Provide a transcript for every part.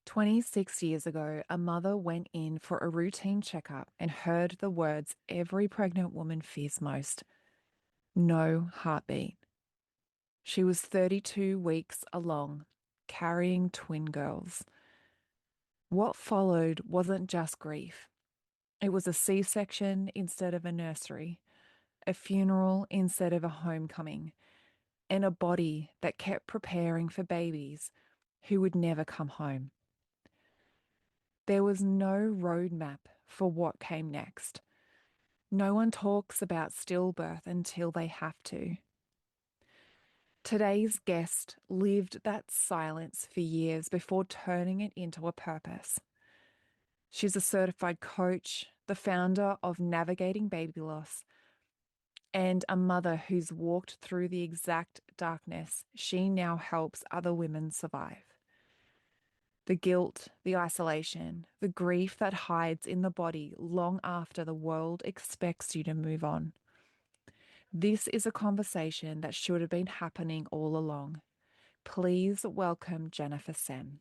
26 years ago, a mother went in for a routine checkup and heard the words every pregnant woman fears most: no heartbeat. She was 32 weeks along, carrying twin girls. What followed wasn't just grief. It was a C-section instead of a nursery, a funeral instead of a homecoming, and a body that kept preparing for babies who would never come home. There was no roadmap for what came next. No one talks about stillbirth until they have to. Today's guest lived that silence for years before turning it into a purpose. She's a certified coach, the founder of Navigating Baby Loss, and a mother who's walked through the exact darkness she now helps other women survive. The guilt, the isolation, the grief that hides in the body long after the world expects you to move on. This is a conversation that should have been happening all along. Please welcome Jennifer Senn.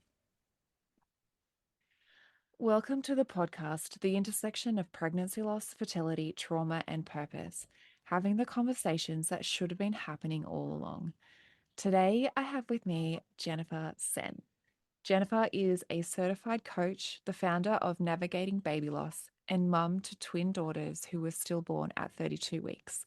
Welcome to the podcast, The Intersection of Pregnancy Loss, Fertility, Trauma, and Purpose, having the conversations that should have been happening all along. Today, I have with me Jennifer Senn. Jennifer is a certified coach, the founder of Navigating Baby Loss, and mum to twin daughters who were stillborn at 32 weeks.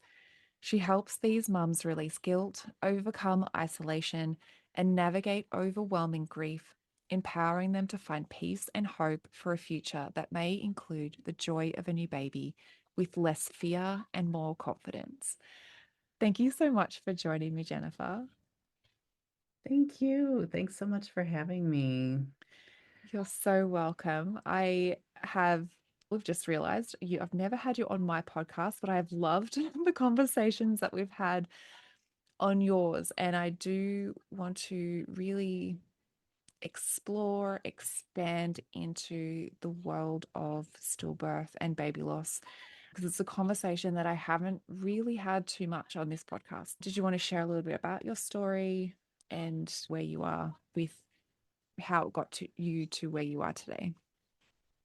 She helps these mums release guilt, overcome isolation, and navigate overwhelming grief, empowering them to find peace and hope for a future that may include the joy of a new baby with less fear and more confidence. Thank you so much for joining me, Jennifer. Thank you. Thanks so much for having me. You're so welcome. We've just realized I've never had you on my podcast, but I've loved the conversations that we've had on yours. And I do want to really explore, expand into the world of stillbirth and baby loss, because it's a conversation that I haven't really had too much on this podcast. Did you want to share a little bit about your story and where you are with how it got to you to where you are today?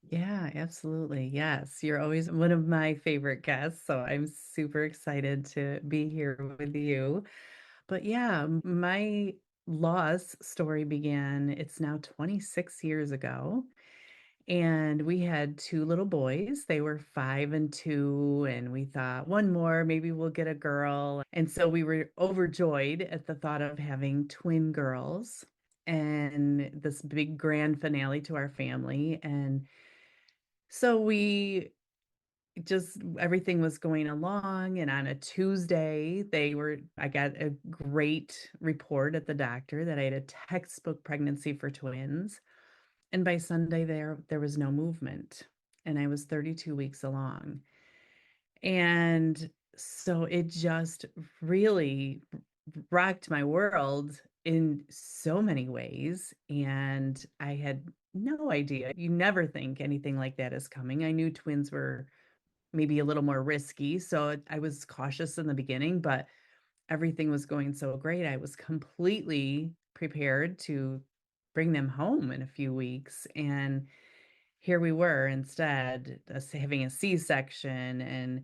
Yeah, absolutely. Yes, you're always one of my favorite guests, so I'm super excited to be here with you. But yeah, my loss story began, it's now 26 years ago, and we had two little boys. They were 5 and 2, and we thought one more, maybe we'll get a girl. And so we were overjoyed at the thought of having twin girls and this big grand finale to our family. And so we just everything was going along, and on a Tuesday, I got a great report at the doctor that I had a textbook pregnancy for twins, and by Sunday there was no movement, and I was 32 weeks along. And so it just really rocked my world in so many ways, and I had no idea. You never think anything like that is coming. I knew twins were maybe a little more risky, so I was cautious in the beginning, but everything was going so great. I was completely prepared to bring them home in a few weeks, and here we were instead, us having a C-section and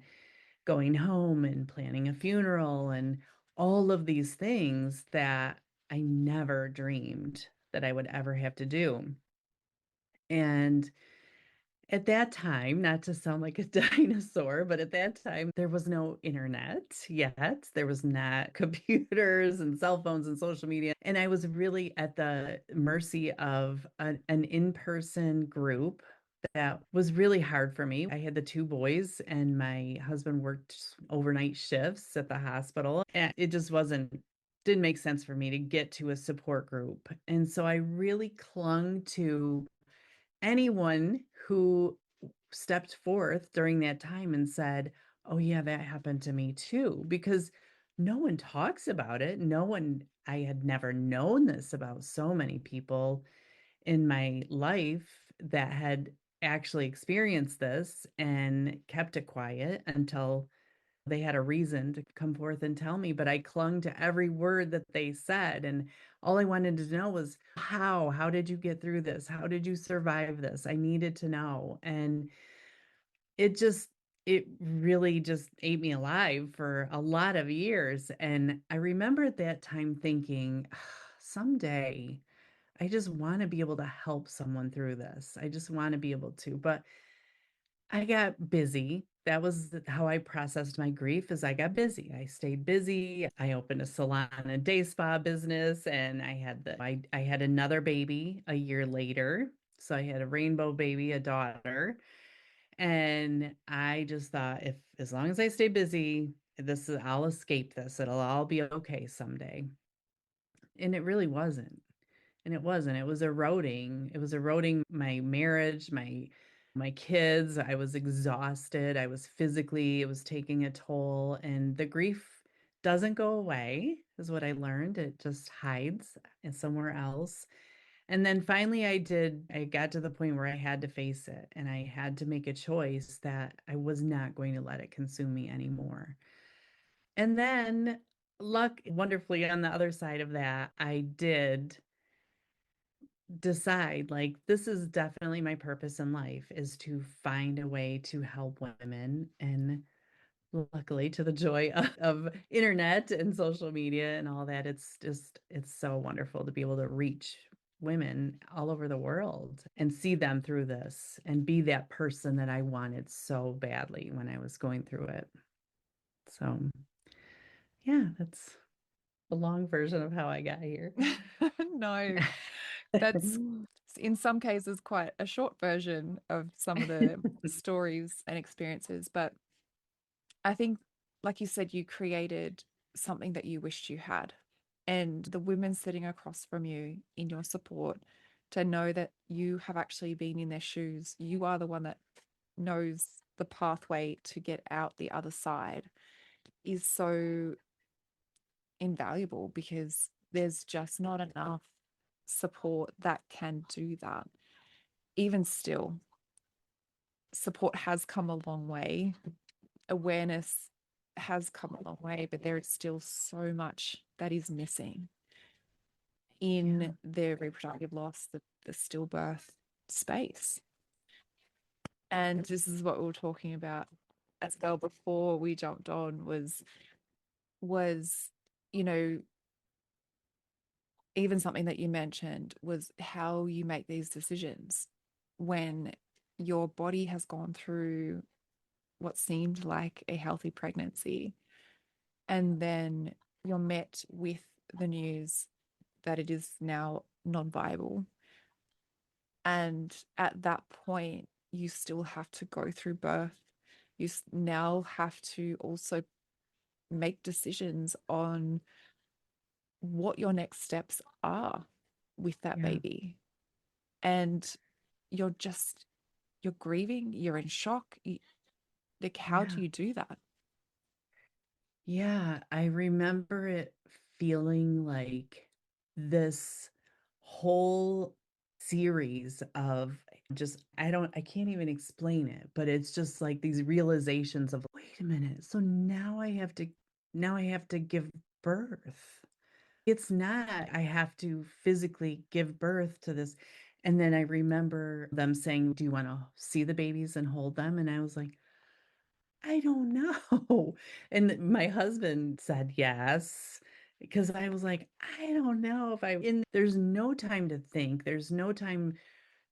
going home and planning a funeral and all of these things that I never dreamed that I would ever have to do. And at that time, not to sound like a dinosaur, but at that time, there was no internet yet. There was not computers and cell phones and social media. And I was really at the mercy of an in-person group that was really hard for me. I had the two boys, and my husband worked overnight shifts at the hospital. And it just didn't make sense for me to get to a support group. And so I really clung to anyone who stepped forth during that time and said, "Oh, yeah, that happened to me too," because no one talks about it. I had never known this about so many people in my life that had actually experienced this and kept it quiet until they had a reason to come forth and tell me, but I clung to every word that they said. And all I wanted to know was how? How did you get through this? How did you survive this? I needed to know. And it just, it really just ate me alive for a lot of years. And I remember at that time thinking, someday I just want to be able to help someone through this. I just want to be able to. But I got busy. That was how I processed my grief is I got busy. I stayed busy. I opened a salon and day spa business and I had another baby a year later. So I had a rainbow baby, a daughter. And I just thought if as long as I stay busy, I'll escape this. It'll all be okay someday. And it really wasn't. And it wasn't. It was eroding. It was eroding my marriage, my kids. I was exhausted. I was physically, it was taking a toll. And the grief doesn't go away, is what I learned. It just hides somewhere else. And then finally I got to the point where I had to face it and I had to make a choice that I was not going to let it consume me anymore. And then luck wonderfully on the other side of that, I did decide like this is definitely my purpose in life is to find a way to help women. And luckily to the joy of internet and social media and all that, it's so wonderful to be able to reach women all over the world and see them through this and be that person that I wanted so badly when I was going through it. So yeah, that's a long version of how I got here. No, that's in some cases quite a short version of some of the stories and experiences. But I think, like you said, you created something that you wished you had. And the women sitting across from you in your support to know that you have actually been in their shoes, you are the one that knows the pathway to get out the other side is so invaluable because there's just not enough support that can do that. Even still, support has come a long way. Awareness has come a long way, but there is still so much that is missing Yeah. in the reproductive loss, the stillbirth space. And this is what we were talking about as well before we jumped on was you know even something that you mentioned was how you make these decisions when your body has gone through what seemed like a healthy pregnancy and then you're met with the news that it is now non-viable. And at that point, you still have to go through birth. You now have to also make decisions on what your next steps are with that Yeah. baby. And you're just, you're grieving, you're in shock. Like, how do Yeah. you do that? Yeah, I remember it feeling like this whole series of just I can't even explain it, but it's just like these realizations of wait a minute, so now I have to give birth. It's not I have to physically give birth to this. And then I remember them saying, "Do you want to see the babies and hold them?" And I was like, I don't know. And my husband said yes, because I was like, I don't know if I in there's no time to think. There's no time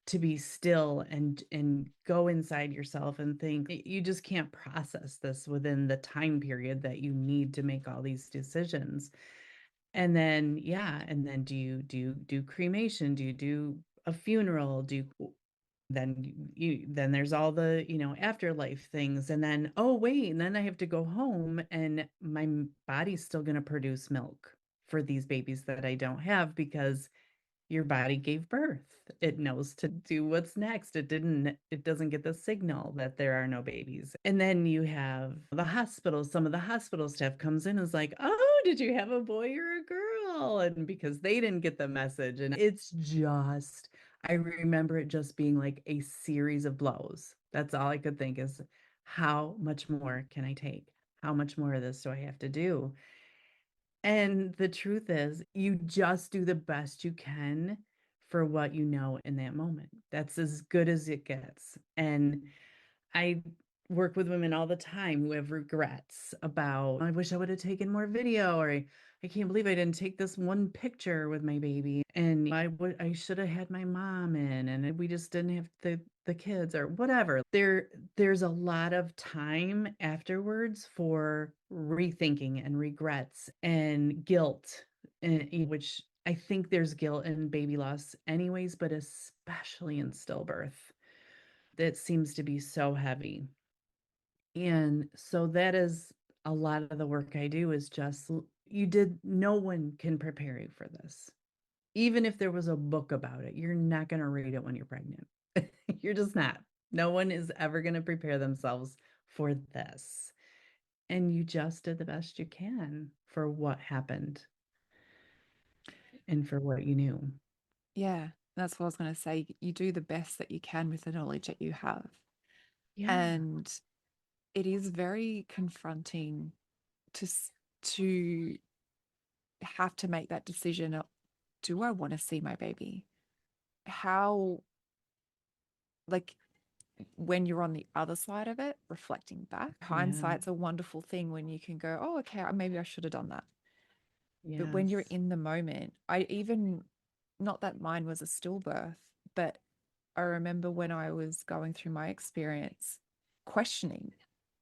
to be still and go inside yourself and think. You just can't process this within the time period that you need to make all these decisions. And then yeah, and then do you do cremation? Do you do a funeral? Do you then there's all the afterlife things, and then oh wait, and then I have to go home and my body's still going to produce milk for these babies that I don't have because your body gave birth. It knows to do what's next. It doesn't get the signal that there are no babies. And then you have the hospital. Some of the hospital staff comes in and is like, oh, did you have a boy or a girl? And because they didn't get the message. And it's just, I remember it just being like a series of blows. That's all I could think is how much more can I take? How much more of this do I have to do? And the truth is, you just do the best you can for what you know in that moment. That's as good as it gets. And I work with women all the time who have regrets about, I wish I would have taken more video, or I can't believe I didn't take this one picture with my baby. And I should have had my mom in, and we just didn't have the kids or whatever. There's a lot of time afterwards for rethinking and regrets and guilt, which I think there's guilt in baby loss anyways, but especially in stillbirth. That seems to be so heavy. And so that is a lot of the work I do is just no one can prepare you for this. Even if there was a book about it, you're not going to read it when you're pregnant. You're just not. No one is ever going to prepare themselves for this. And you just did the best you can for what happened and for what you knew. Yeah, that's what I was going to say. You do the best that you can with the knowledge that you have. Yeah. And it is very confronting to to have to make that decision of, do I want to see my baby? How, like, when you're on the other side of it, reflecting back, Yeah. hindsight's a wonderful thing when you can go, oh, okay, maybe I should have done that. But when you're Yes. in the moment, not that mine was a stillbirth, but I remember when I was going through my experience, questioning,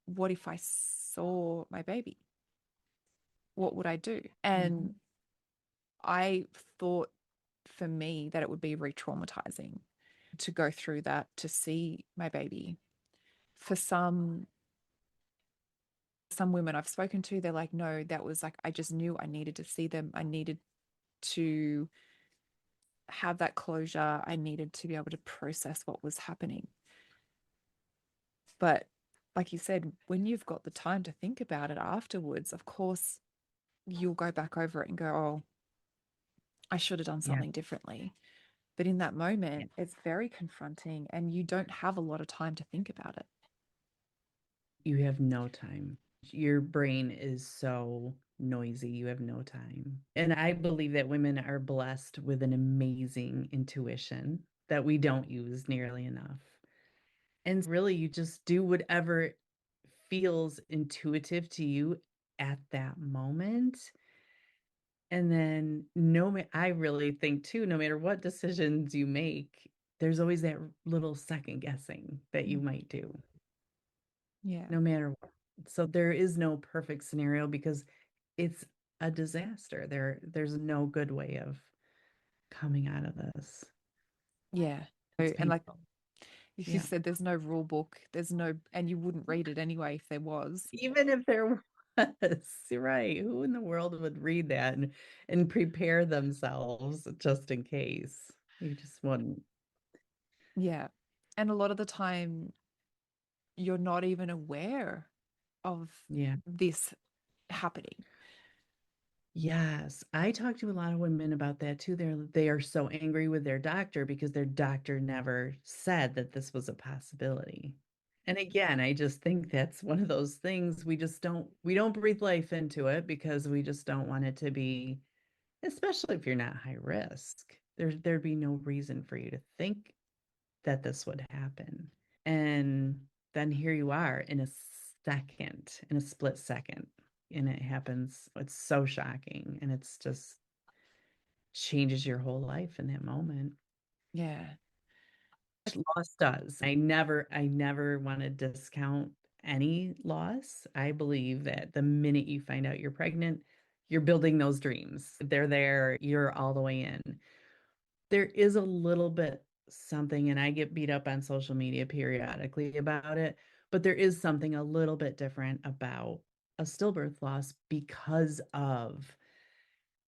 what if I saw my baby? What would I do? Mhm. And I thought for me that it would be re-traumatizing to go through that, to see my baby. For some women I've spoken to, they're like, no, that was like, I just knew I needed to see them. I needed to have that closure. I needed to be able to process what was happening. But like you said, when you've got the time to think about it afterwards, of course, you'll go back over it and go, oh, I should have done Yeah. something differently. But in that moment, it's very confronting and you don't have a lot of time to think about it. You have no time. Your brain is so noisy. You have no time. And I believe that women are blessed with an amazing intuition that we don't use nearly enough. And really, you just do whatever feels intuitive to you at that moment. And then I really think too, no matter what decisions you make, there's always that little second guessing that you might do. Yeah. No matter what. So there is no perfect scenario because it's a disaster. There's no good way of coming out of this. Yeah. It's And like painful. you Yeah. said, there's no rule book, there's no, and you wouldn't read it anyway if there was. Even if there was, right? Who in the world would read that and prepare themselves just in case? You just wouldn't. Yeah. And a lot of the time, you're not even aware of Yeah. this happening. Yes, I talk to a lot of women about that too. They are so angry with their doctor because their doctor never said that this was a possibility. And again, I just think that's one of those things we don't breathe life into it because we just don't want it to be, especially if you're not high risk. There'd be no reason for you to think that this would happen. And then here you are in a split second, and it happens. It's so shocking, and it's just changes your whole life in that moment. Yeah. Loss does. I never want to discount any loss. I believe that the minute you find out you're pregnant, you're building those dreams. They're there, you're all the way in. There is a little bit something, and I get beat up on social media periodically about it, but there is something a little bit different about a stillbirth loss because of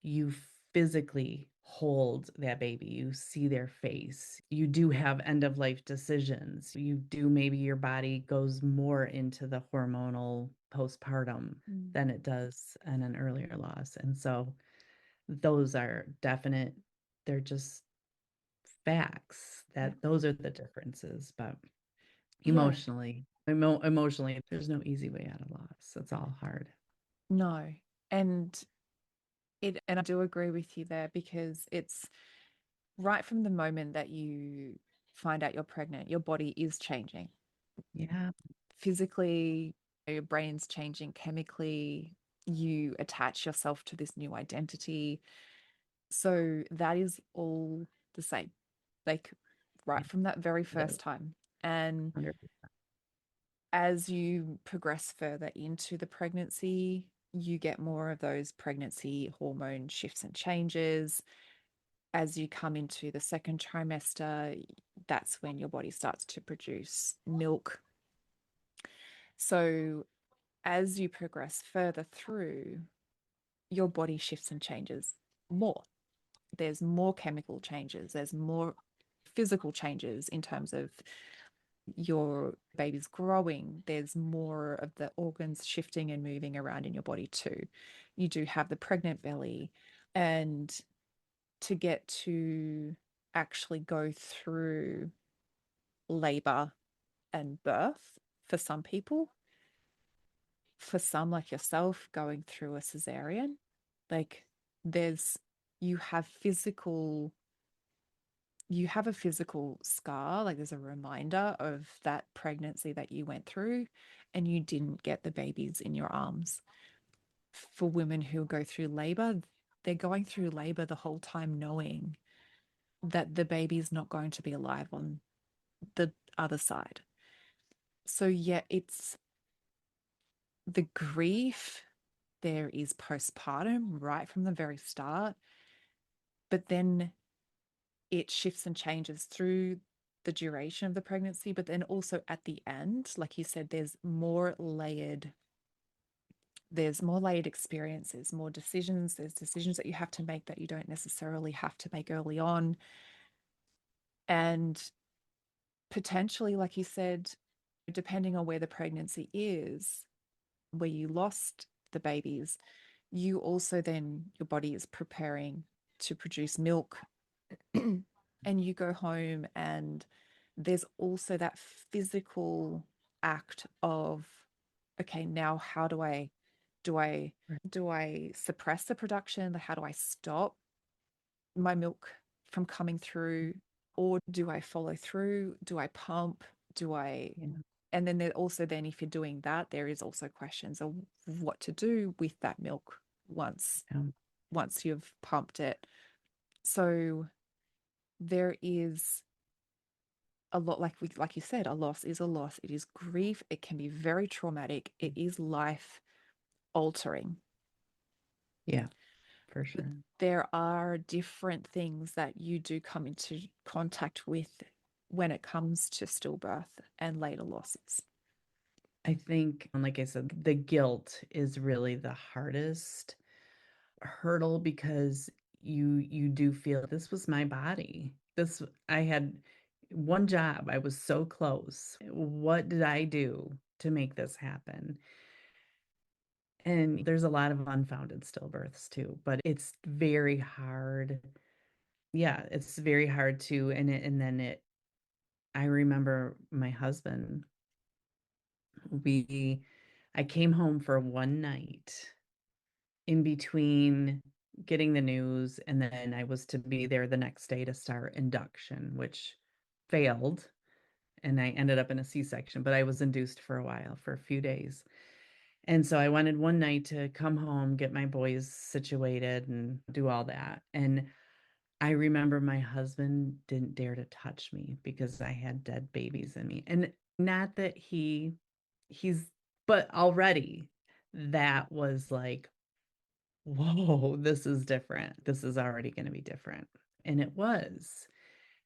you physically hold that baby, you see their face, you do have end of life decisions, you do maybe your body goes more into the hormonal postpartum Mm. than it does in an earlier loss. And so those are definite, they're just facts Yeah. that those are the differences, but Yeah. emotionally. Emotionally, there's no easy way out of loss. It's all hard. No. And I do agree with you there because it's right from the moment that you find out you're pregnant, your body is changing Yeah. physically, your brain's changing chemically, you attach yourself to this new identity. So that is all the same, like right Yeah. from that very The first time. And 100%. as you progress further into the pregnancy, you get more of those pregnancy hormone shifts and changes. As you come into the second trimester, that's when your body starts to produce milk. So as you progress further through, your body shifts and changes more. There's more chemical changes, there's more physical changes in terms of your baby's growing. There's more of the organs shifting and moving around in your body too. You do have the pregnant belly. And to get to actually go through labor and birth for some people, for some like yourself going through a cesarean, like there's you have physical you have a physical scar, like there's a reminder of that pregnancy that you went through and you didn't get the babies in your arms. For women who go through labor, they're going through labor the whole time knowing that the baby's not going to be alive on the other side. So yeah, it's the grief. There is postpartum right from the very start, but then it shifts and changes through the duration of the pregnancy. But then also at the end, like you said, there's more layered experiences, more decisions. There's decisions that you have to make that you don't necessarily have to make early on. And potentially, like you said, depending on where the pregnancy is, where you lost the babies, you also then, your body is preparing to produce milk. And you go home, and there's also that physical act of, okay, now how do I, Right. do I suppress the production? How do I stop my milk from coming through? Or do I follow through? Do I pump? Do I Yeah. And then there also, then if you're doing that, there is also questions of what to do with that milk once Yeah. once you've pumped it. So there is a lot, like you said, a loss is a loss. It is grief. It can be very traumatic. It is life altering. Yeah, for But sure. there are different things that you do come into contact with when it comes to stillbirth and later losses. I think, like I said, the guilt is really the hardest hurdle because you do feel this was my body. This I had one job. I was so close. What did I do to make this happen? And there's a lot of unfounded stillbirths too, but it's very hard. Yeah, it's very hard to and then it I remember my husband, we I came home for one night in between getting the news, and then I was to be there the next day to start induction, which failed, and I ended up in a C-section, but I was induced for a while, for a few days. And so I wanted one night to come home, get my boys situated and do all that. And I remember my husband didn't dare to touch me because I had dead babies in me. And not that he's but already that was like, whoa, this is different. This is already going to be different. And it was.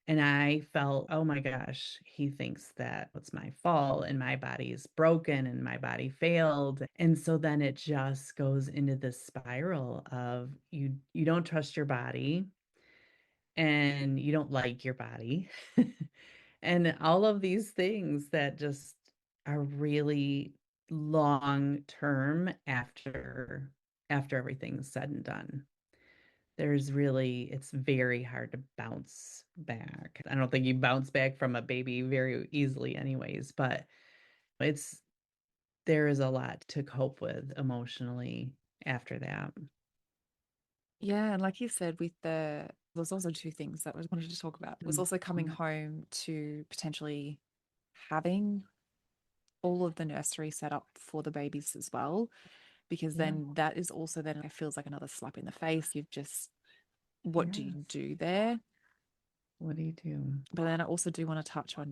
And I felt, oh my gosh, he thinks that it's my fault and my body's broken and my body failed. And so then it just goes into this spiral of you don't trust your body and you don't like your body. And all of these things that just are really long term after everything's said and done. It's very hard to bounce back. I don't think you bounce back from a baby very easily anyways, but It's there is a lot to cope with emotionally after that. Yeah, and like you said, there's also two things that I wanted to talk about. Was also coming Mhm. home to potentially having all of the nursery set up for the babies as well, because Yeah. then that is also then it feels like another slap in the face. You've just, what do you Yes. do there? What do you do? But then I also do want to touch on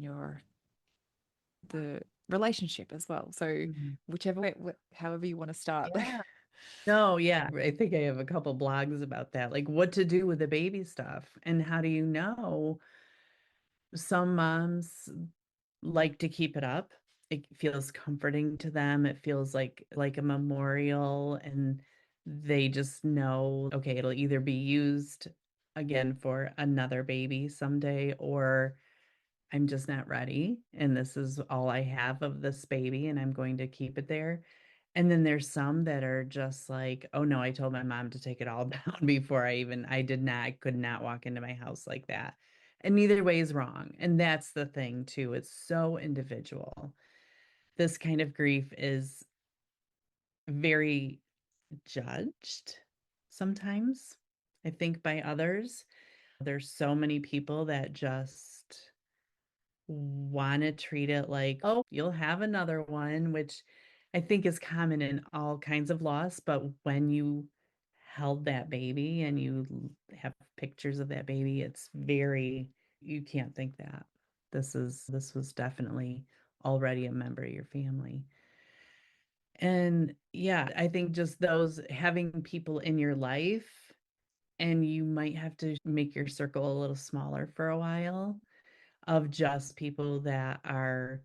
the relationship as well. So Mhm. whichever way, however you want to start. Yeah. No, yeah. I think I have a couple blogs about that, like what to do with the baby stuff and how do you know some moms like to keep it up. It feels comforting to them. It feels like a memorial and they just know, okay, it'll either be used again for another baby someday or I'm just not ready and this is all I have of this baby and I'm going to keep it there. And then there's some that are just like, oh no, I told my mom to take it all down before I could not walk into my house like that. And neither way is wrong. And that's the thing too. It's so individual. This kind of grief is very judged sometimes, I think, by others. There's so many people that just want to treat it like, oh, you'll have another one, which I think is common in all kinds of loss. But when you held that baby and you have pictures of that baby, you can't think that. This was definitely already a member of your family. And yeah, I think just those having people in your life, and you might have to make your circle a little smaller for a while of just people that are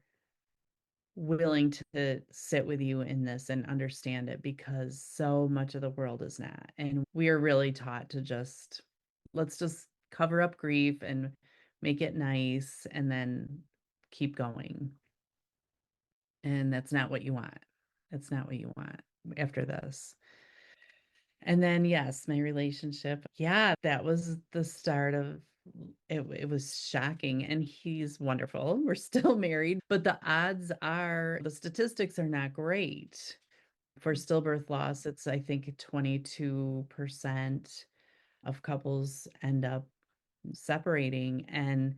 willing to sit with you in this and understand it because so much of the world is not. And we are really taught to let's just cover up grief and make it nice and then keep going. And that's not what you want. That's not what you want after this. And then, yes, my relationship. Yeah, that was the start of it. It was shocking. And he's wonderful. We're still married, but the statistics are not great. For stillbirth loss, it's, I think, 22% of couples end up separating. And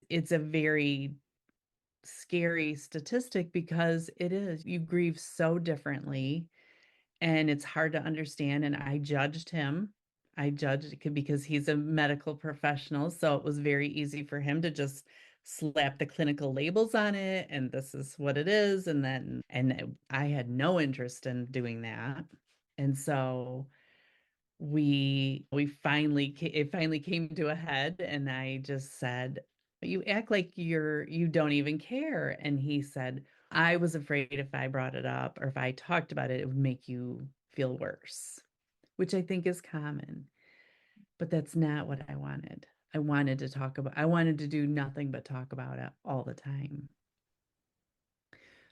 it's a very scary statistic because it is, you grieve so differently and it's hard to understand. And I judged him. I judged because he's a medical professional. So it was very easy for him to just slap the clinical labels on it. And this is what it is. And I had no interest in doing that. And so it finally came to a head. And I just said, you act like you don't even care. And he said, I was afraid if I brought it up or if I talked about it, it would make you feel worse, which I think is common. But that's not what I wanted. I wanted to do nothing but talk about it all the time.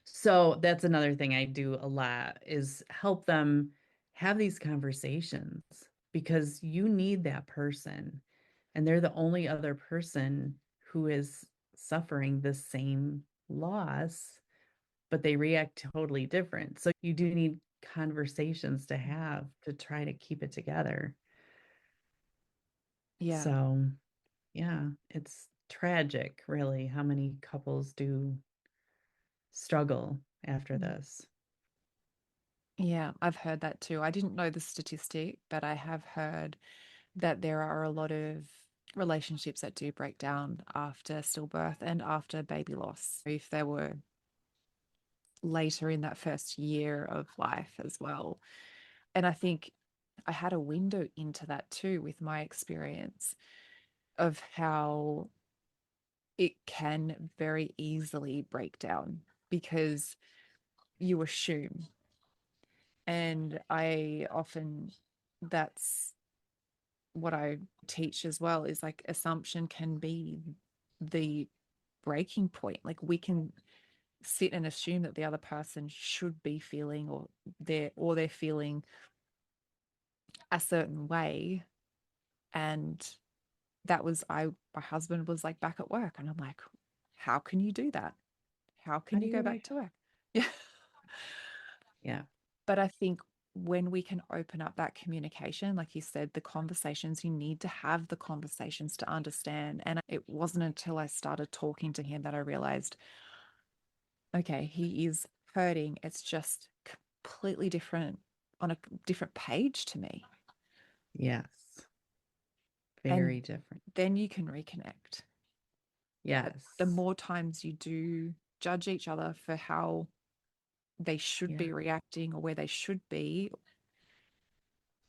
So that's another thing I do a lot is help them have these conversations because you need that person. And they're the only other person who is suffering the same loss but they react totally different. So you do need conversations to have to try to keep it together. Yeah. So, yeah, it's tragic, really, how many couples do struggle after this. Yeah, I've heard that too. I didn't know the statistic, but I have heard that there are a lot of relationships that do break down after stillbirth and after baby loss, if they were later in that first year of life as well. And I think I had a window into that too with my experience of how it can very easily break down because you assume. And I often, that's what I teach as well, is like assumption can be the breaking point. Like we can sit and assume that the other person should be feeling or they're feeling a certain way. And that was my husband was like back at work and I'm like, how can you do that? how How can do you you go go back back? to work? Yeah. Yeah. But I think when we can open up that communication, like you said, the conversations, you need to have the conversations to understand. And it wasn't until I started talking to him that I realized, okay, he is hurting. It's just completely different on a different page to me. Yes. And Very different. then you can reconnect. But the Yes. more times you do judge each other for how they should Yeah. be reacting or where they should be,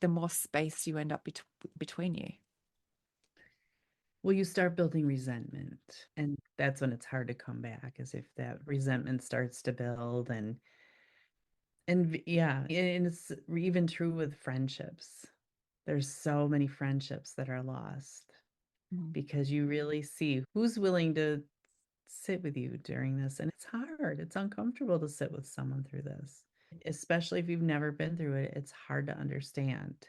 the more space you end up between you. Well, you start building resentment, and that's when it's hard to come back, as if that resentment starts to build yeah, and it's even true with friendships. There's so many friendships that are lost Mm. because you really see who's willing to sit with you during this. And it's hard. It's uncomfortable to sit with someone through this, especially if you've never been through it. It's hard to understand.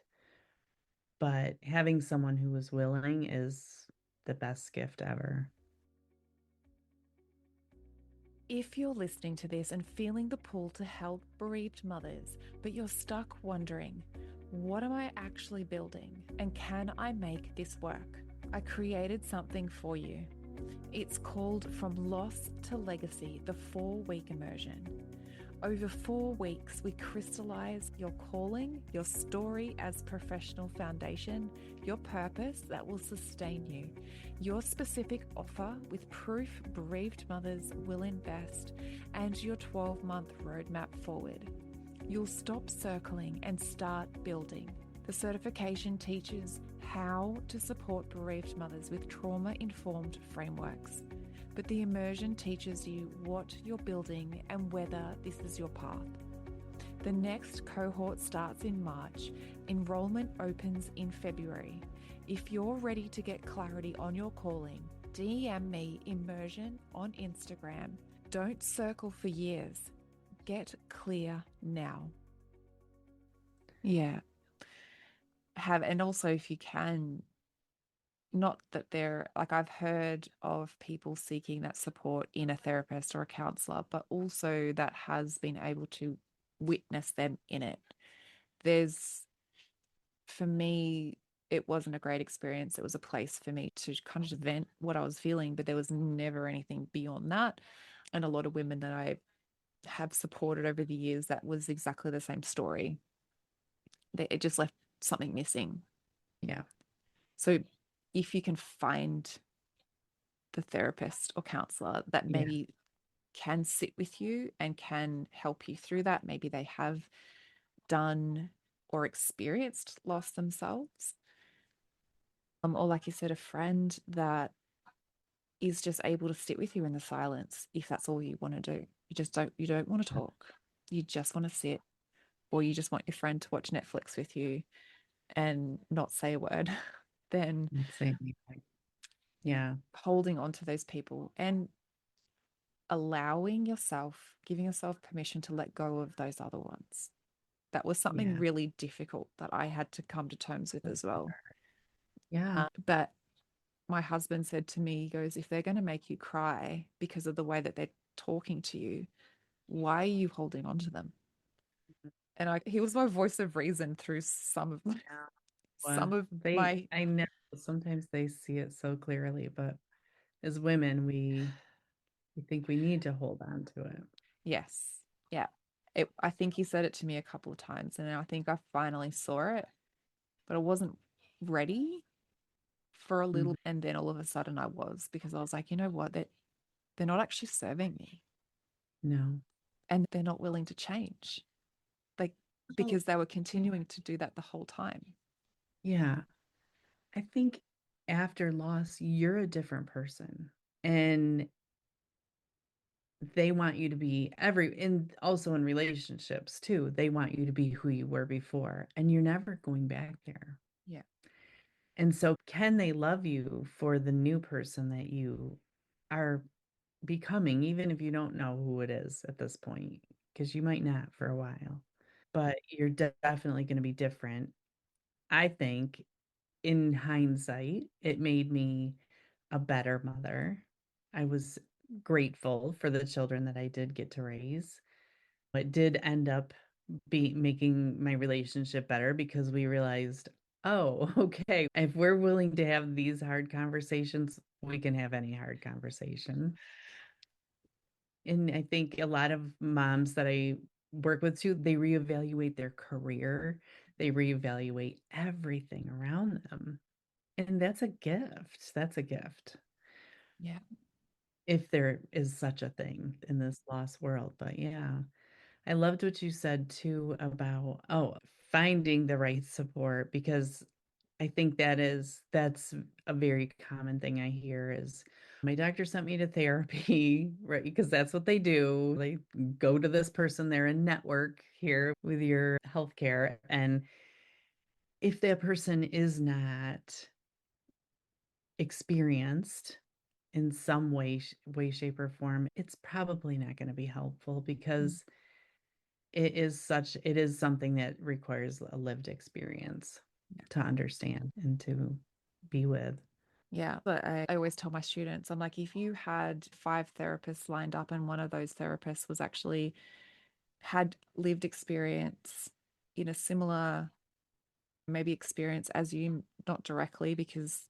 But having someone who is willing is the best gift ever. If you're listening to this and feeling the pull to help bereaved mothers, but you're stuck wondering, what am I actually building? And can I make this work? I created something for you. It's called From Loss to Legacy, the 4-week immersion. Over 4 weeks, we crystallize your calling, your story as professional foundation, your purpose that will sustain you, your specific offer with proof bereaved mothers will invest, and your 12-month roadmap forward. You'll stop circling and start building. The certification teaches how to support bereaved mothers with trauma-informed frameworks. But the immersion teaches you what you're building and whether this is your path. The next cohort starts in March. Enrollment opens in February. If you're ready to get clarity on your calling, DM me immersion on Instagram. Don't circle for years. Get clear now. Yeah. And also if you can, not that they're like, I've heard of people seeking that support in a therapist or a counselor, but also that has been able to witness them in it. There's, for me, it wasn't a great experience. It was a place for me to kind of just vent what I was feeling, but there was never anything beyond that. And a lot of women that I have supported over the years, that was exactly the same story. It just left something missing. Yeah. So if you can find the therapist or counselor that Yeah. maybe can sit with you and can help you through that. Maybe they have done or experienced loss themselves. Or like you said, a friend that is just able to sit with you in the silence if that's all you want to do. You don't want to talk. You just want to sit, or you just want your friend to watch Netflix with you and not say a word. Then Not saying anything. Yeah. holding on to those people and allowing yourself, giving yourself permission to let go of those other ones. That was something Yeah. really difficult that I had to come to terms with as well. Yeah. But my husband said to me, he goes, if they're going to make you cry because of the way that they're talking to you, why are you holding on to them? And he was my voice of reason through Yeah. some of They, my, I know sometimes they see it so clearly, but as women, we think we need to hold on to it. yes, yeah. I think he said it to me a couple of times, and I think I finally saw it, but I wasn't ready for a Mhm. little. And then all of a sudden I was, because I was like, you know what? They're not actually serving me, No. and they're not willing to change. Like, Well, because they were continuing to do that the whole time. yeah. I think after loss, you're a different person. And they want you to be and also in relationships too, they want you to be who you were before, and you're never going back there. Yeah. And so, can they love you for the new person that you are becoming, even if you don't know who it is at this point? Because you might not for a while, but you're definitely going to be different. I think in hindsight, it made me a better mother. I was grateful for the children that I did get to raise. It did end up be making my relationship better because we realized, oh, okay, if we're willing to have these hard conversations, we can have any hard conversation. And I think a lot of moms that I work with too, they reevaluate their career, they reevaluate everything around them. And that's a gift. That's a gift. Yeah. If there is such a thing in this lost world. But yeah, I loved what you said too about, oh, finding the right support because I think that's a very common thing I hear is my doctor sent me to therapy, right? Because that's what they do. They go to this person, they're a network here with your healthcare. And if that person is not experienced in some way, shape, or form, it's probably not going to be helpful Mm. because it is something that requires a lived experience Yeah. to understand and to be with. Yeah. But I always tell my students, I'm like, if you had five therapists lined up and one of those therapists was actually had lived experience in a similar, maybe experience as you, not directly, because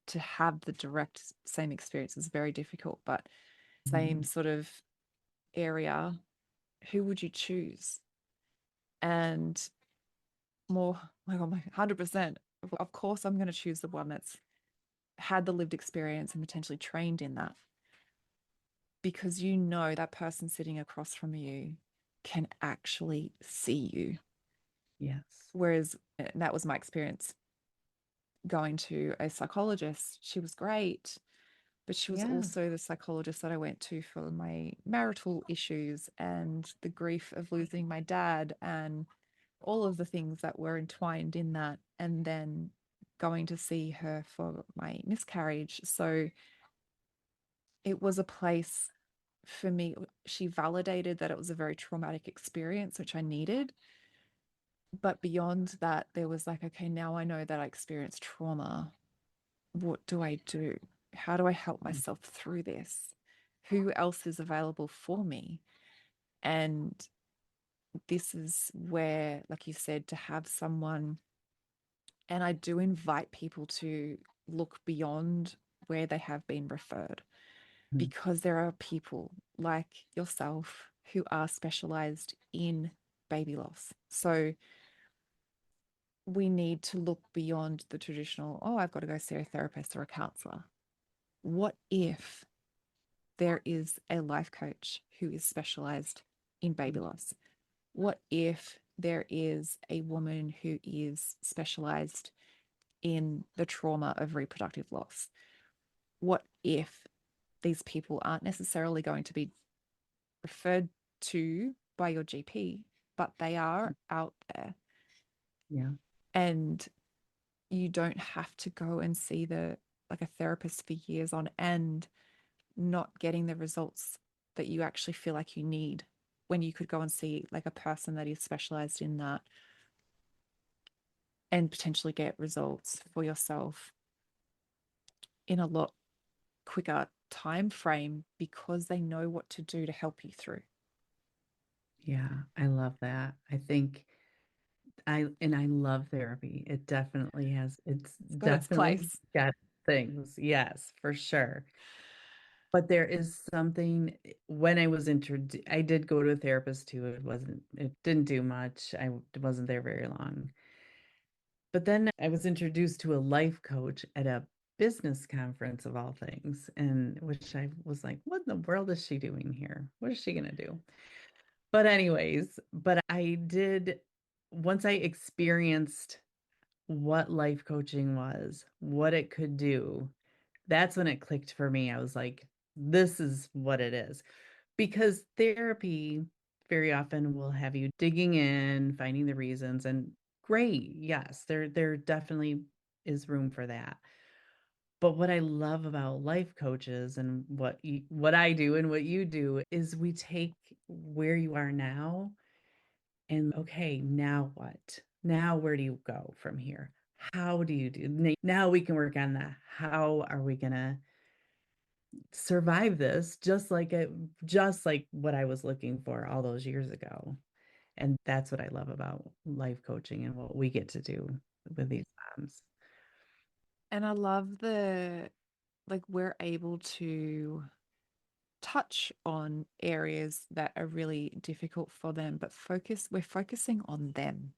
to have the direct same experience is very difficult, but same Mhm. sort of area, who would you choose? And more like, oh my 100%. Of course, I'm going to choose the one that's had the lived experience and potentially trained in that because you know that person sitting across from you can actually see you. Yes. Whereas that was my experience going to a psychologist. She was great, but she was Yeah. also the psychologist that I went to for my marital issues and the grief of losing my dad and all of the things that were entwined in that. And then going to see her for my miscarriage. So it was a place for me. She validated that it was a very traumatic experience, which I needed. But beyond that, there was like, okay, now I know that I experienced trauma. What do I do? How do I help Mm. myself through this? Who else is available for me? And this is where, like you said, to have someone, and I do invite people to look beyond where they have been referred, Mhm. because there are people like yourself who are specialized in baby loss. So we need to look beyond the traditional, oh, I've got to go see a therapist or a counselor. What if there is a life coach who is specialized in baby loss? What if there is a woman who is specialized in the trauma of reproductive loss? What if these people aren't necessarily going to be referred to by your GP, but they are out there Yeah. and you don't have to go and see the like a therapist for years on end, not getting the results that you actually feel like you need when you could go and see like a person that is specialized in that and potentially get results for yourself in a lot quicker time frame because they know what to do to help you through. Yeah. I love that. I think I love therapy. It definitely has it's It's got its definitely place. got things. Yes, for sure. But there is something when I was introduced, I did go to a therapist too. It didn't do much. I wasn't there very long. But then I was introduced to a life coach at a business conference of all things, and which I was like, what in the world is she doing here? What is she gonna do? But anyways, but I did once I experienced what life coaching was, what it could do, that's when it clicked for me. I was like, this is what it is. Because therapy very often will have you digging in, finding the reasons, and great, yes, there definitely is room for that. But what I love about life coaches and what I do and what you do is we take where you are now and okay, now what? Now where do you go from here? How do you do? Now we can work on that. How are we gonna survive this just like what I was looking for all those years ago. And that's what I love about life coaching and what we get to do with these moms. And I love like we're able to touch on areas that are really difficult for them, but we're focusing on them.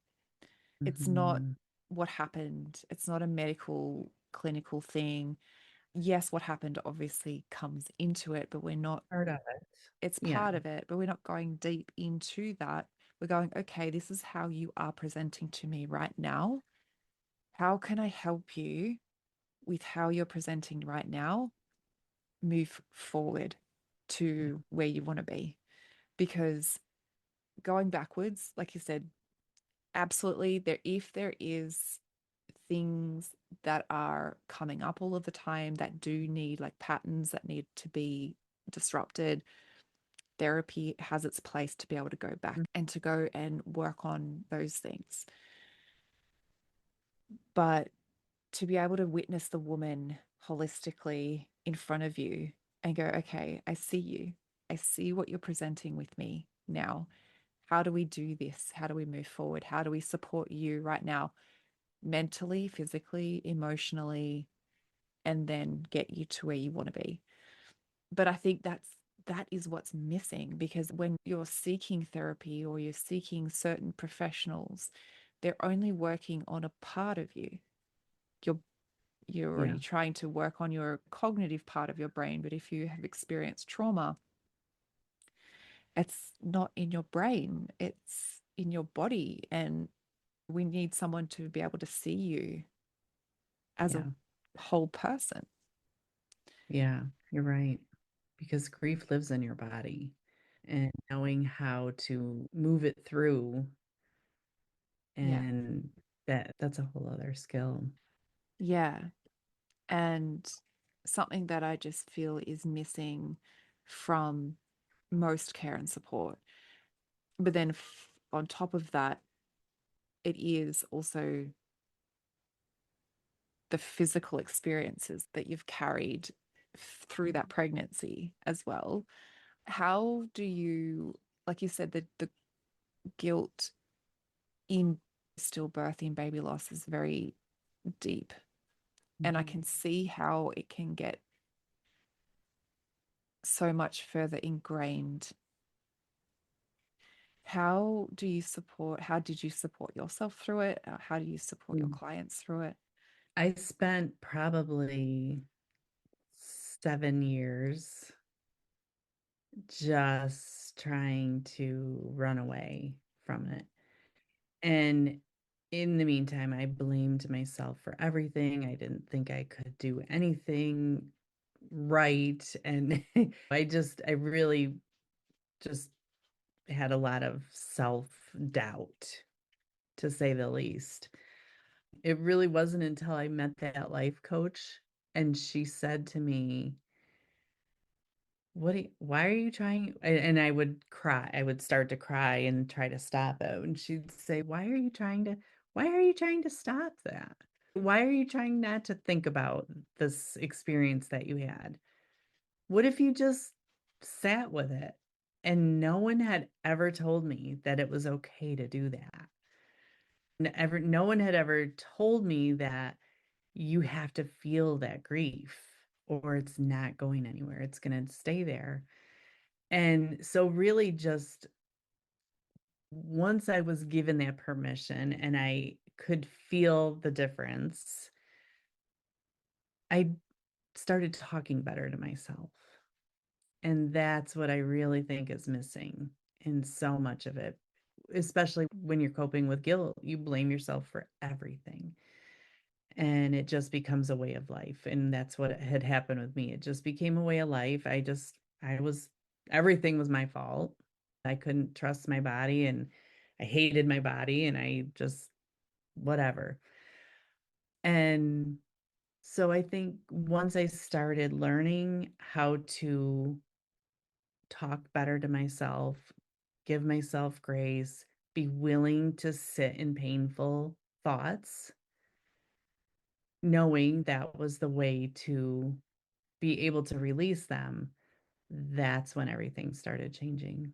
It's not Mhm. what happened. It's not a medical, clinical thing. Yes, what happened obviously comes into it, but we're not, Part of it. it's Yeah, part of it, but we're not going deep into that. We're going, okay, this is how you are presenting to me right now. How can I help you with how you're presenting right now? Move forward yeah, to where you want to be. Because going backwards, like you said, absolutely if there is things that are coming up all of the time that do need like patterns that need to be disrupted, therapy has its place to be able to go back mm, and to go and work on those things. But to be able to witness the woman holistically in front of you and go, okay, I see you. I see what you're presenting with me now. How do we do this? How do we move forward? How do we support you right now, mentally, physically, emotionally, and then get you to where you want to be? But I think that is what's missing, because when you're seeking therapy or you're seeking certain professionals, they're only working on a part of you. You're you're yeah, already trying to work on your cognitive part of your brain, but if you have experienced trauma, it's not in your brain, it's in your body. And we need someone to be able to see you as a yeah, whole person. yeah. You're right. Because grief lives in your body, and knowing how to move it through, Yeah. and that's a whole other skill. Yeah. And something that I just feel is missing from most care and support. But then on top of that, it is also the physical experiences that you've carried through that pregnancy as well. How do you, like you said, the guilt in stillbirth, in baby loss is very deep. And I Mhm. can see how it can get so much further ingrained. How did you support yourself through it? How do you support your Mm. clients through it? I spent probably 7 years just trying to run away from it. And in the meantime, I blamed myself for everything. I didn't think I could do anything right. And I really just had a lot of self-doubt, to say the least. It really wasn't until I met that life coach and she said to me, why are you trying? And I would cry. I would start to cry and try to stop it. And she'd say, why are you trying to stop that? Why are you trying not to think about this experience that you had? What if you just sat with it? And no one had ever told me that it was okay to do that. No one had ever told me that you have to feel that grief or it's not going anywhere. It's going to stay there. And so really just once I was given that permission and I could feel the difference, I started talking better to myself. And that's what I really think is missing in so much of it, especially when you're coping with guilt. You blame yourself for everything. And it just becomes a way of life. And that's what had happened with me. It just became a way of life. I was, everything was my fault. I couldn't trust my body and I hated my body and I just, whatever. And so I think once I started learning how to talk better to myself, give myself grace, be willing to sit in painful thoughts, knowing that was the way to be able to release them, that's when everything started changing.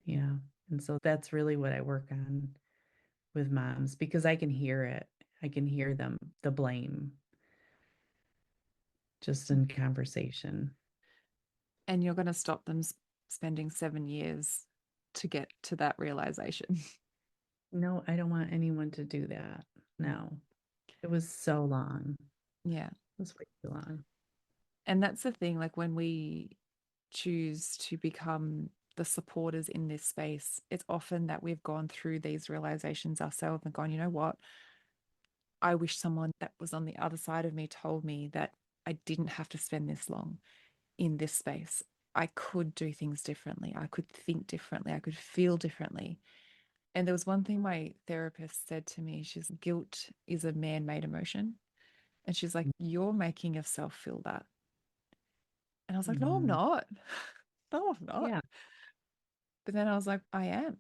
Yeah. And so that's really what I work on with moms because I can hear it. I can hear them, the blame just in conversation. And you're going to stop them spending 7 years to get to that realization. No, I don't want anyone to do that. No. It was so long. Yeah. It was way too long. And that's the thing, like when we choose to become the supporters in this space, it's often that we've gone through these realizations ourselves and gone, you know what? I wish someone that was on the other side of me told me that I didn't have to spend this long in this space. I could do things differently. I could think differently. I could feel differently. And there was one thing my therapist said to me. She's guilt is a man-made emotion. And she's like, you're making yourself feel that. And I was like, no, I'm Mhm. not. No, I'm not. Yeah. But then I was like, I am.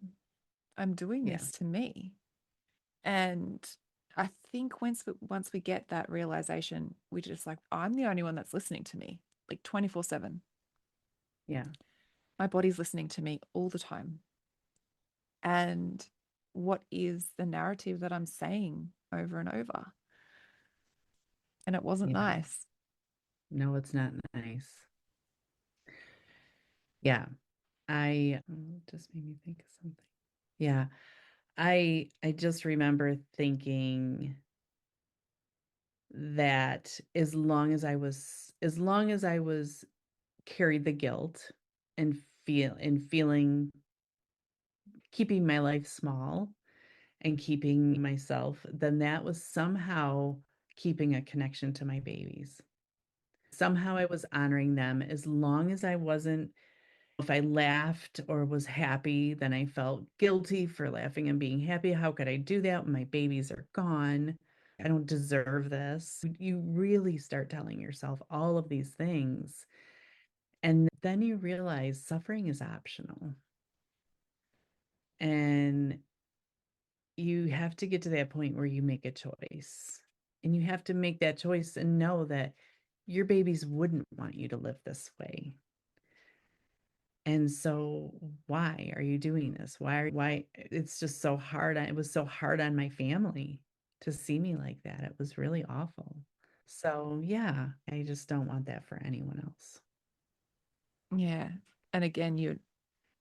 I'm doing Yeah. this to me. And I think once we get that realization, we just like, I'm the only one that's listening to me, like 24/7. Yeah. My body's listening to me all the time. And what is the narrative that I'm saying over and over? And it wasn't Yeah. nice. No, it's not nice. Yeah. Just made me think of something. Yeah. I just remember thinking that as long as I was carried the guilt and feeling keeping my life small and keeping myself, then that was somehow keeping a connection to my babies. Somehow I was honoring them as long as I wasn't if I laughed or was happy, then I felt guilty for laughing and being happy. How could I do that when my babies are gone? I don't deserve this. You really start telling yourself all of these things. And then you realize suffering is optional. And you have to get to that point where you make a choice. And you have to make that choice and know that your babies wouldn't want you to live this way. And so why are you doing this? Why it's just so hard. It was so hard on my family to see me like that. It was really awful. So yeah, I just don't want that for anyone else. Yeah. And again,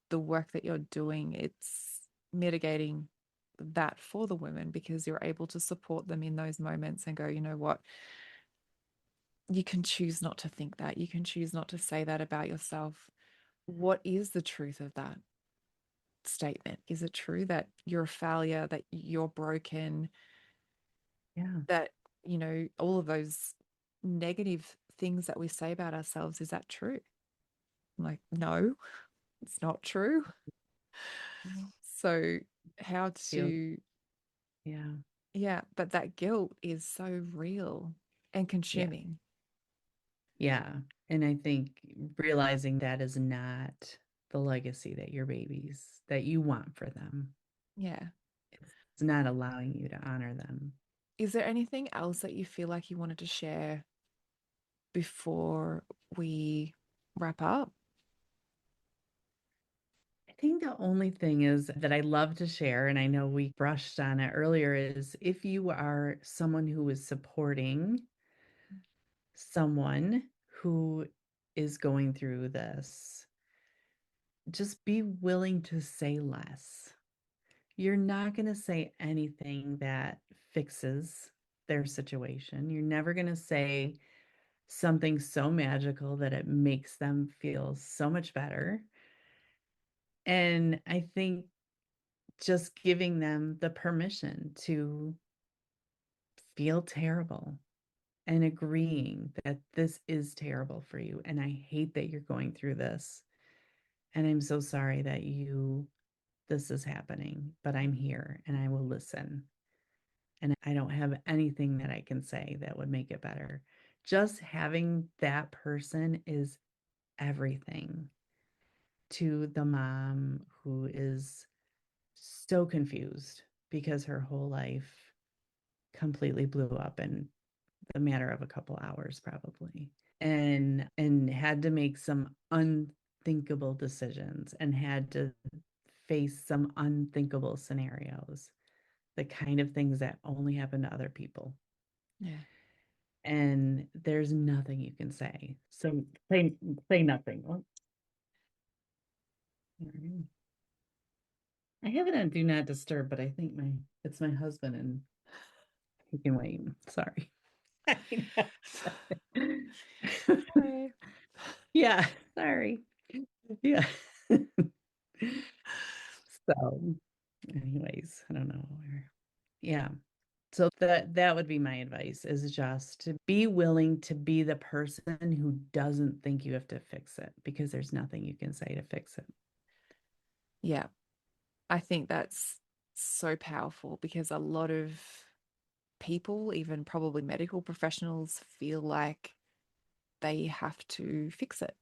the work that you're doing, it's mitigating that for the women because you're able to support them in those moments and go, you know what? You can choose not to think that. You can choose not to say that about yourself. What is the truth of that statement? Is it true that you're a failure, that you're broken, Yeah. that, all of those negative things that we say about ourselves, is that true? I'm like, no, it's not true. Well, So, how feel to, yeah. yeah, but that guilt is so real and Yeah. consuming. Yeah. And I think realizing that is not the legacy that your babies that you want for them. Yeah. It's not allowing you to honor them. Is there anything else that you feel like you wanted to share before we wrap up? I think the only thing is that I love to share, and I know we brushed on it earlier, is if you are someone who is supporting someone who is going through this, just be willing to say less. You're not going to say anything that fixes their situation. You're never going to say something so magical that it makes them feel so much better. And I think just giving them the permission to feel terrible and agreeing that this is terrible for you. And I hate that you're going through this. And I'm so sorry that this is happening, but I'm here and I will listen. And I don't have anything that I can say that would make it better. Just having that person is everything to the mom who is so confused because her whole life completely blew up in the matter of a couple hours, probably. and had to make some unthinkable decisions and had to face some unthinkable scenarios, the kind of things that only happen to other people. Yeah. And there's nothing you can say. So say nothing. Oh, sorry. I have it on do not disturb, but I think it's my husband and he can wait. Sorry. I know. Sorry. Yeah, sorry. Yeah. So, anyways, I don't know where. Yeah. So that would be my advice is just to be willing to be the person who doesn't think you have to fix it because there's nothing you can say to fix it. Yeah. I think that's so powerful because a lot of people, even probably medical professionals, feel like they have to fix it.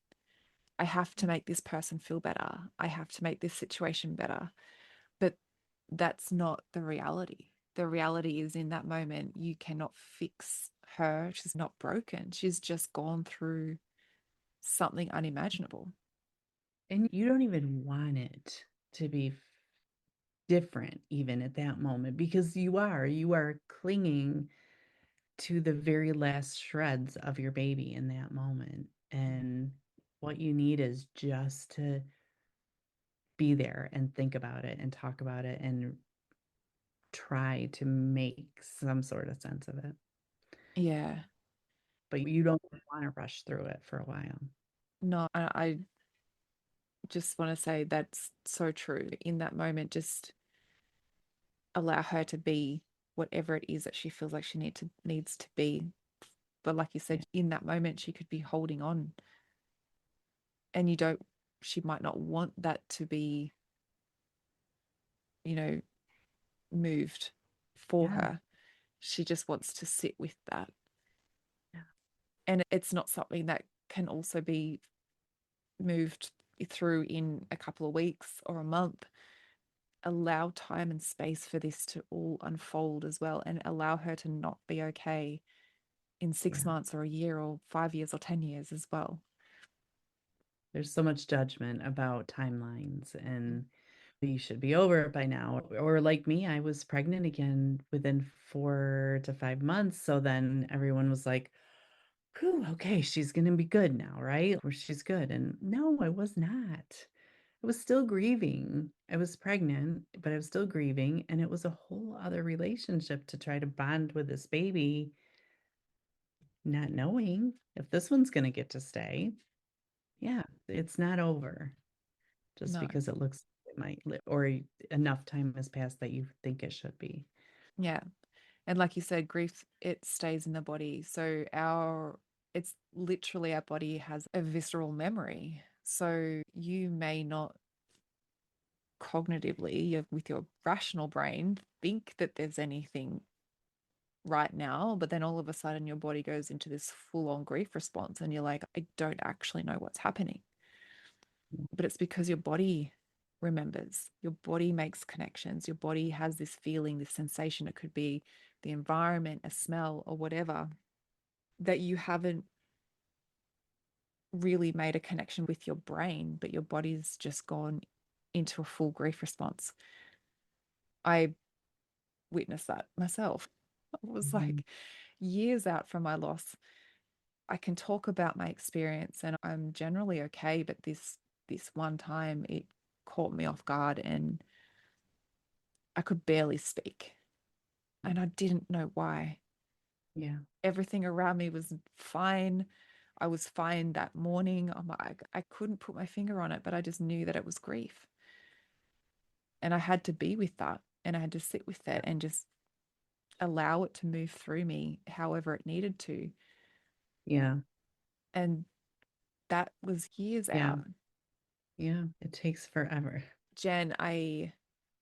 I have to make this person feel better. I have to make this situation better. But that's not the reality. The reality is in that moment, you cannot fix her. She's not broken. She's just gone through something unimaginable. And you don't even want it to be different even at that moment because you are clinging to the very last shreds of your baby in that moment. And what you need is just to be there and think about it and talk about it and try to make some sort of sense of it. Yeah. But you don't want to rush through it for a while. No, I just want to say that's so true. In that moment, just allow her to be whatever it is that she feels like she needs to be. But like you Yeah. said, in that moment, she could be holding on, and you don't. She might not want that to be, you know, moved for Yeah. her. She just wants to sit with that, Yeah. and it's not something that can also be moved through in a couple of weeks or a month. Allow time and space for this to all unfold as well, and allow her to not be okay in six Yeah. months or a year or 5 years or 10 years as well. There's so much judgment about timelines and you should be over it by now. Or like me, I was pregnant again within 4 to 5 months. So then everyone was like, whew, okay, she's going to be good now, right? Or she's good. And no, I was not. I was still grieving. I was pregnant, but I was still grieving. And it was a whole other relationship to try to bond with this baby, not knowing if this one's going to get to stay. Yeah, it's not over just No. because it looks it might or enough time has passed that you think it should be. Yeah. And like you said, grief, it stays in the body. So it's literally our body has a visceral memory. So you may not cognitively, with your rational brain, think that there's anything right now, but then all of a sudden your body goes into this full on grief response and you're like, I don't actually know what's happening. But it's because your body remembers, your body makes connections, your body has this feeling, this sensation. It could be the environment, a smell, or whatever that you haven't really made a connection with your brain, but your body's just gone into a full grief response. I witnessed that myself. I was Mhm. like years out from my loss. I can talk about my experience and I'm generally okay, but this one time it caught me off guard and I could barely speak and I didn't know why. Yeah. Everything around me was fine. I was fine that morning. I'm like, I couldn't put my finger on it, but I just knew that it was grief. And I had to be with that and I had to sit with it and just allow it to move through me however it needed to. Yeah. And that was years Yeah. out. Yeah. It takes forever. Jen, I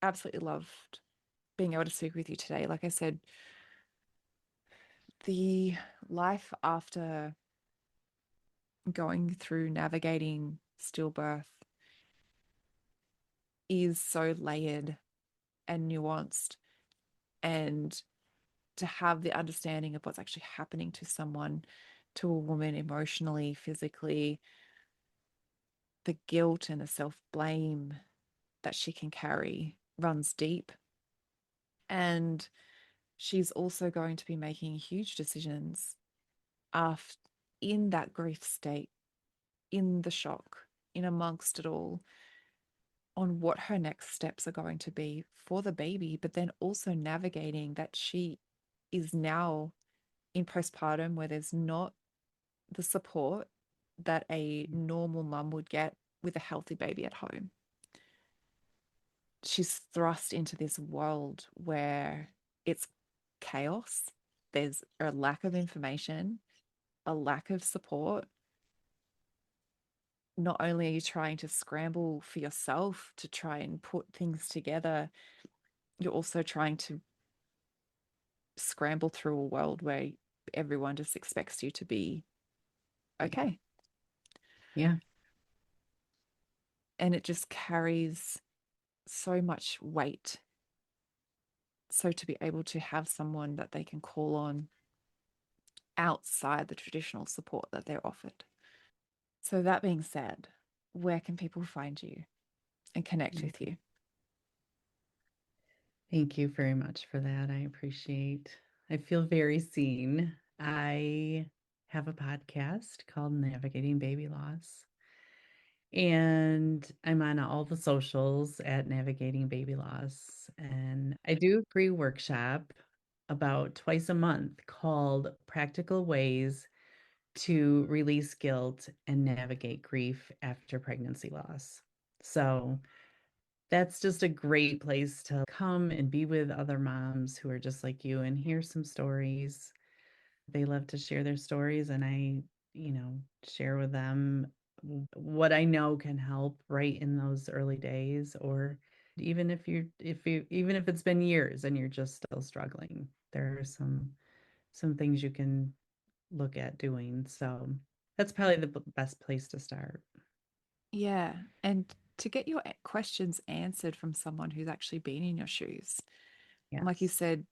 absolutely loved being able to speak with you today. Like I said, the life after going through navigating stillbirth is so layered and nuanced. And to have the understanding of what's actually happening to someone, to a woman emotionally, physically, the guilt and the self-blame that she can carry runs deep. And she's also going to be making huge decisions after, in that grief state, in the shock, in amongst it all, on what her next steps are going to be for the baby, but then also navigating that she is now in postpartum where there's not the support that a normal mum would get with a healthy baby at home. She's thrust into this world where it's chaos, there's a lack of information, a lack of support. Not only are you trying to scramble for yourself to try and put things together, you're also trying to scramble through a world where everyone just expects you to be okay. Yeah. And it just carries so much weight. So to be able to have someone that they can call on outside the traditional support that they're offered. So that being said, where can people find you and connect with you? Thank you very much for that. I feel very seen. I have a podcast called Navigating Baby Loss, and I'm on all the socials at Navigating Baby Loss. And I do a free workshop about twice a month called Practical Ways to Release Guilt and Navigate Grief After Pregnancy Loss. So that's just a great place to come and be with other moms who are just like you and hear some stories. They love to share their stories, and share with them what I know can help right in those early days, or even if it's been years and you're just still struggling, there are some things you can look at doing. So that's probably the best place to start. Yeah. And to get your questions answered from someone who's actually been in your shoes. Like you Yes. said,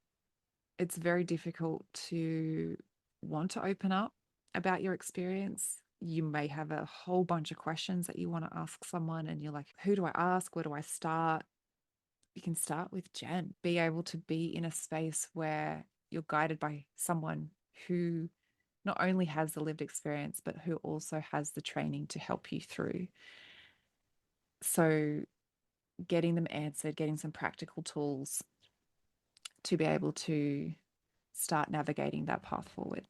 it's very difficult to want to open up about your experience. You may have a whole bunch of questions that you want to ask someone, and you're like, who do I ask? Where do I start? You can start with Jen. Be able to be in a space where you're guided by someone who not only has the lived experience, but who also has the training to help you through. So, getting them answered, getting some practical tools to be able to start navigating that path forward.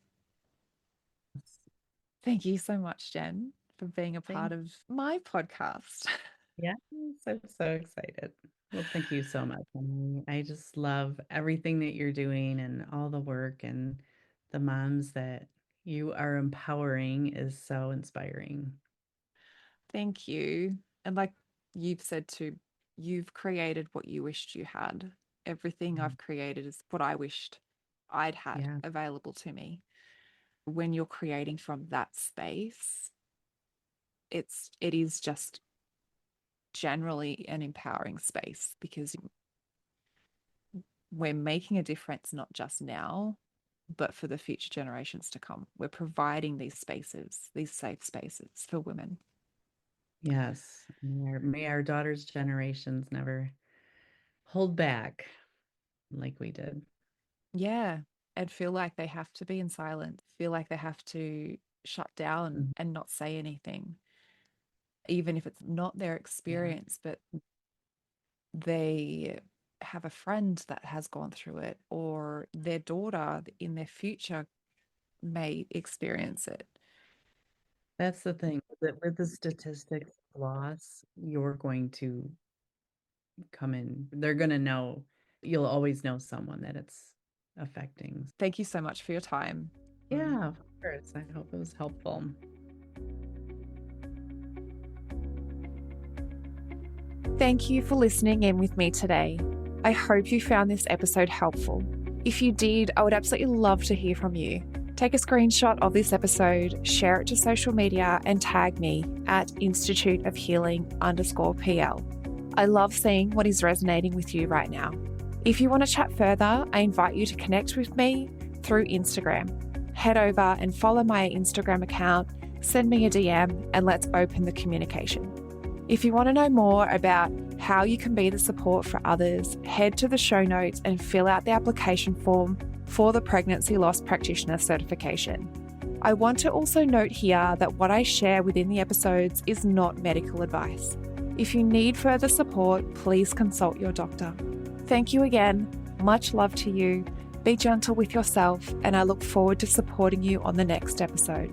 Thank you so much, Jen, for being a part Thank of my podcast. Yes, I'm so excited. Well, thank you so much, Emily. I just love everything that you're doing and all the work, and the moms that you are empowering is so inspiring. Thank you. And like you've said too, you've created what you wished you had. Everything Mm. I've created is what I wished I'd had Yeah, available to me. When you're creating from that space, it is just generally an empowering space because we're making a difference not just now, but for the future generations to come. We're providing these spaces, these safe spaces for women. yes. May our daughters' generations never hold back like we did. Yeah. And feel like they have to be in silence, feel like they have to shut down Mhm. and not say anything, even if it's not their Yeah, experience, but they have a friend that has gone through it, or their daughter in their future may experience it. that's the thing. With the statistics of loss, you're going to come in. They're going to know. You'll always know someone that it's affecting. Thank you so much for your time. Yeah, of course. I hope it was helpful. Thank you for listening in with me today. I hope you found this episode helpful. If you did, I would absolutely love to hear from you. Take a screenshot of this episode, share it to social media, and tag me at Institute of Healing_PL. I love seeing what is resonating with you right now. If you want to chat further, I invite you to connect with me through Instagram. head over and follow my Instagram account, send me a DM, and let's open the communication. If you want to know more about how you can be the support for others, head to the show notes and fill out the application form for the Pregnancy Loss Practitioner certification. I want to also note here that what I share within the episodes is not medical advice. If you need further support, please consult your doctor. Thank you again. Much love to you. Be gentle with yourself, and I look forward to supporting you on the next episode.